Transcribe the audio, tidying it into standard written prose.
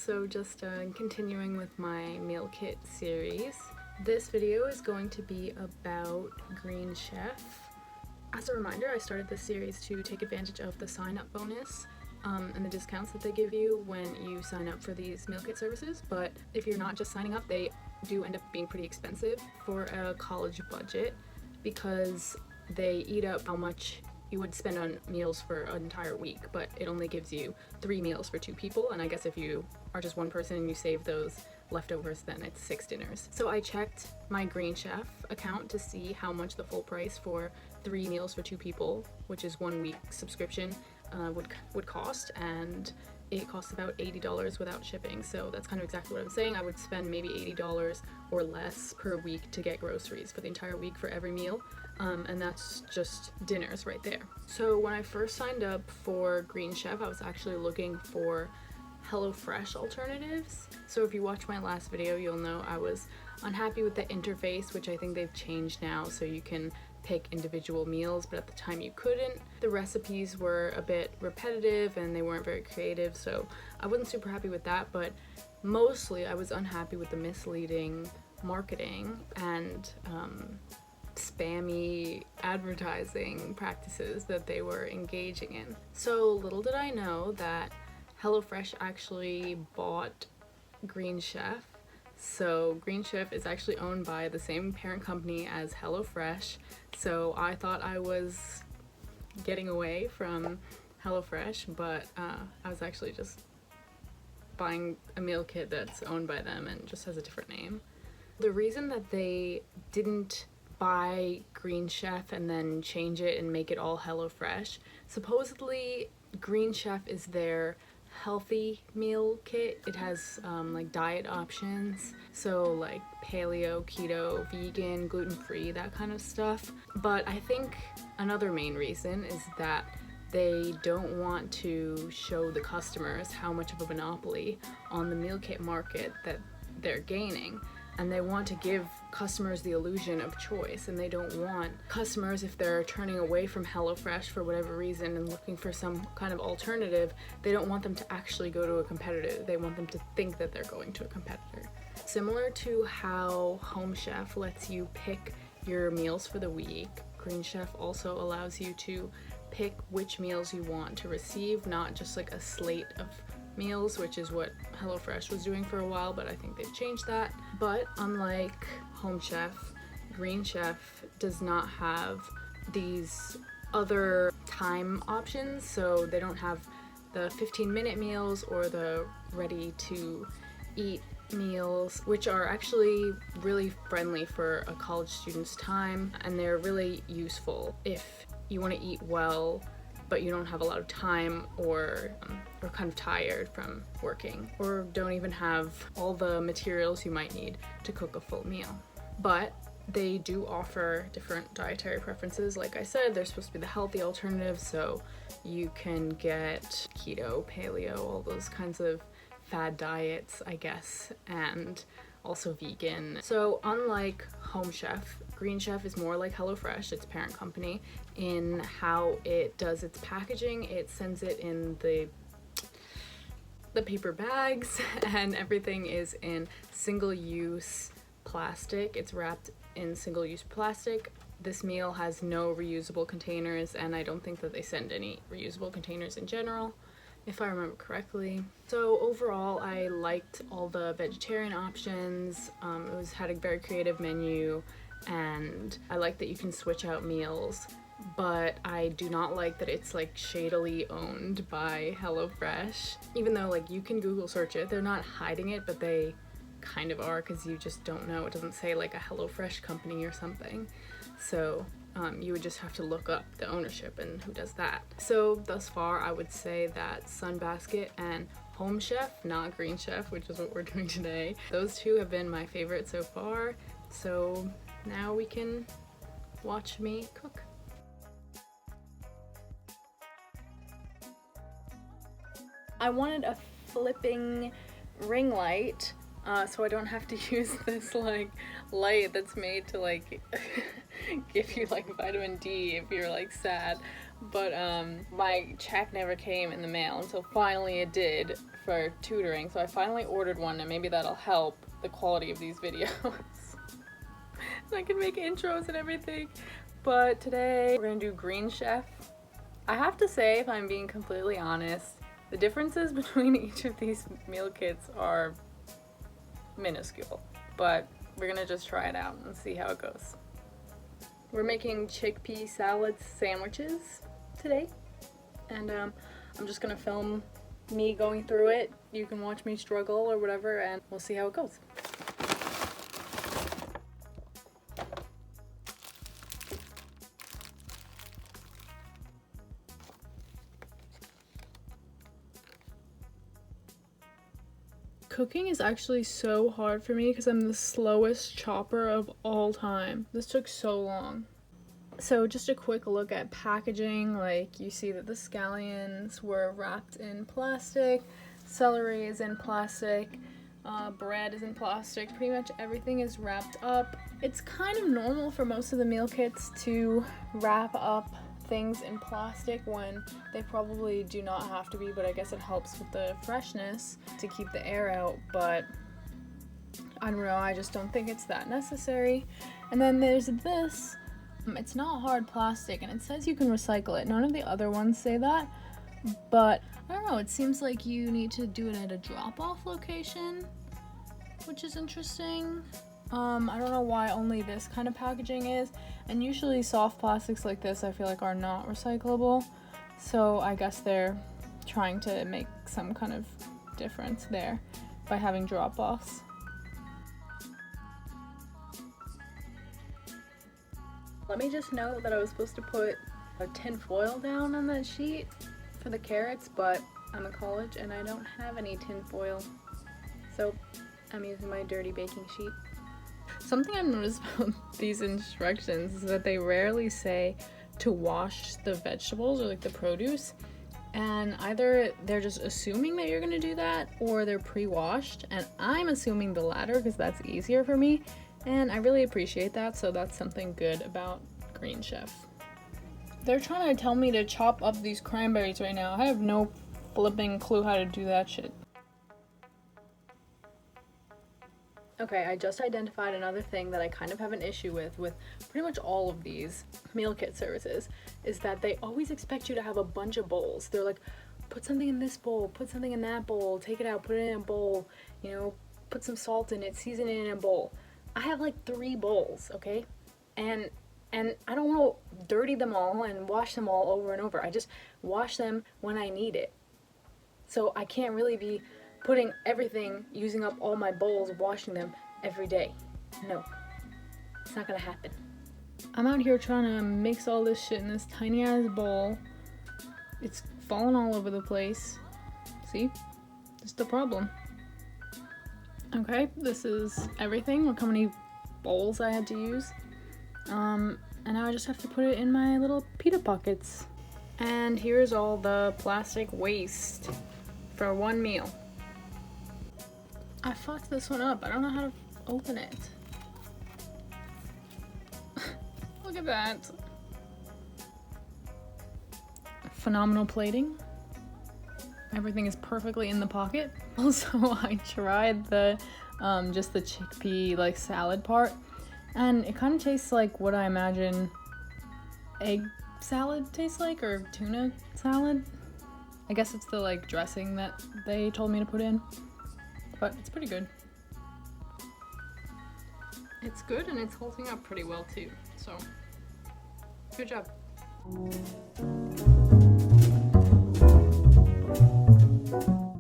So just continuing with my meal kit series. This video is going to be about Green Chef. As a reminder, I started this series to take advantage of the sign-up bonus and the discounts that they give you when you sign up for these meal kit services. But if you're not just signing up, they do end up being pretty expensive for a college budget because they eat up how much you would spend on meals for an entire week, but it only gives you 3 meals for 2 people, and I guess if you are just one person and you save those leftovers, then it's 6 dinners. So I checked my Green Chef account to see how much the full price for 3 meals for 2 people, which is 1 week subscription, would cost, and it costs about $80 without shipping. So that's kind of exactly what I'm saying. I would spend maybe $80 or less per week to get groceries for the entire week for every meal. And that's just dinners right there. So when I first signed up for Green Chef, I was actually looking for HelloFresh alternatives. So if you watch my last video, you'll know I was unhappy with the interface, which I think they've changed now so you can pick individual meals, but at the time you couldn't. The recipes were a bit repetitive and they weren't very creative, so I wasn't super happy with that, but mostly I was unhappy with the misleading marketing and spammy advertising practices that they were engaging in. So little did I know that HelloFresh actually bought Green Chef. So Green Chef is actually owned by the same parent company as HelloFresh. So I thought I was getting away from HelloFresh, but I was actually just buying a meal kit that's owned by them and just has a different name. The reason that they didn't buy Green Chef and then change it and make it all HelloFresh, supposedly Green Chef is their healthy meal kit. It has like diet options, so like paleo, keto, vegan, gluten-free, that kind of stuff. But I think another main reason is that they don't want to show the customers how much of a monopoly on the meal kit market that they're gaining. And they want to give customers the illusion of choice, and they don't want customers, if they're turning away from HelloFresh for whatever reason and looking for some kind of alternative, they don't want them to actually go to a competitor. They want them to think that they're going to a competitor. Similar to how Home Chef lets you pick your meals for the week, Green Chef also allows you to pick which meals you want to receive, not just like a slate of meals, which is what HelloFresh was doing for a while, but I think they've changed that. But unlike Home Chef, Green Chef does not have these other time options, so they don't have the 15-minute meals or the ready-to-eat meals, which are actually really friendly for a college student's time, and they're really useful if you want to eat well but you don't have a lot of time or kind of tired from working, or don't even have all the materials you might need to cook a full meal. But they do offer different dietary preferences. Like I said, they're supposed to be the healthy alternative, so you can get keto, paleo, all those kinds of fad diets, I guess, and also vegan. So unlike Home Chef, Green Chef is more like HelloFresh, its parent company, in how it does its packaging. It sends it in the paper bags, and everything is in single-use plastic. It's wrapped in single-use plastic. This meal has no reusable containers, and I don't think that they send any reusable containers in general, if I remember correctly. So overall, I liked all the vegetarian options. It had a very creative menu, and I like that you can switch out meals, but I do not like that it's like shadily owned by HelloFresh. Even though like you can Google search it, they're not hiding it, but they kind of are, because you just don't know. It doesn't say like a HelloFresh company or something. So you would just have to look up the ownership and who does that. So thus far, I would say that Sunbasket and Home Chef, not Green Chef, which is what we're doing today, those two have been my favorite so far. So now we can watch me cook. I wanted a flipping ring light, so I don't have to use this like light that's made to like give you like vitamin D if you're like sad. But my check never came in the mail until finally it did for tutoring. So I finally ordered one, and maybe that'll help the quality of these videos. I can make intros and everything. But today we're gonna do Green Chef. I have to say, if I'm being completely honest, the differences between each of these meal kits are minuscule, but we're gonna just try it out and see how it goes. We're making chickpea salad sandwiches today, and I'm just gonna film me going through it. You can watch me struggle or whatever, and we'll see how it goes. Cooking is actually so hard for me because I'm the slowest chopper of all time. This took so long. So just a quick look at packaging. Like, you see that the scallions were wrapped in plastic, celery is in plastic, bread is in plastic, pretty much everything is wrapped up. It's kind of normal for most of the meal kits to wrap up things in plastic when they probably do not have to be, but I guess it helps with the freshness to keep the air out, but I don't know, I just don't think it's that necessary. And then there's this, it's not hard plastic, and it says you can recycle it. None of the other ones say that, but I don't know, it seems like you need to do it at a drop-off location, which is interesting. I don't know why only this kind of packaging is, and usually soft plastics like this I feel like are not recyclable, so I guess they're trying to make some kind of difference there by having drop-offs. Let me just note that I was supposed to put a tin foil down on that sheet for the carrots, but I'm in college and I don't have any tin foil, so I'm using my dirty baking sheet. Something I've noticed about these instructions is that they rarely say to wash the vegetables or like the produce, and either they're just assuming that you're gonna do that or they're pre-washed, and I'm assuming the latter because that's easier for me, and I really appreciate that, so that's something good about Green Chef. They're trying to tell me to chop up these cranberries right now. I have no flipping clue how to do that shit. Okay, I just identified another thing that I kind of have an issue with pretty much all of these meal kit services, is that they always expect you to have a bunch of bowls. They're like, put something in this bowl, put something in that bowl, take it out, put it in a bowl, you know, put some salt in it, season it in a bowl. I have like 3 bowls, okay? And I don't want to dirty them all and wash them all over and over. I just wash them when I need it. So I can't really be putting everything, using up all my bowls, washing them every day. No, it's not gonna happen. I'm out here trying to mix all this shit in this tiny ass bowl. It's falling all over the place. See? That's the problem. Okay, this is everything. Look how many bowls I had to use. And now I just have to put it in my little pita pockets. And here's all the plastic waste for one meal. I fucked this one up. I don't know how to open it. Look at that. Phenomenal plating. Everything is perfectly in the pocket. Also, I tried the just the chickpea like salad part, and it kind of tastes like what I imagine egg salad tastes like, or tuna salad. I guess it's the like dressing that they told me to put in. But it's pretty good. It's good, and it's holding up pretty well too, so good job.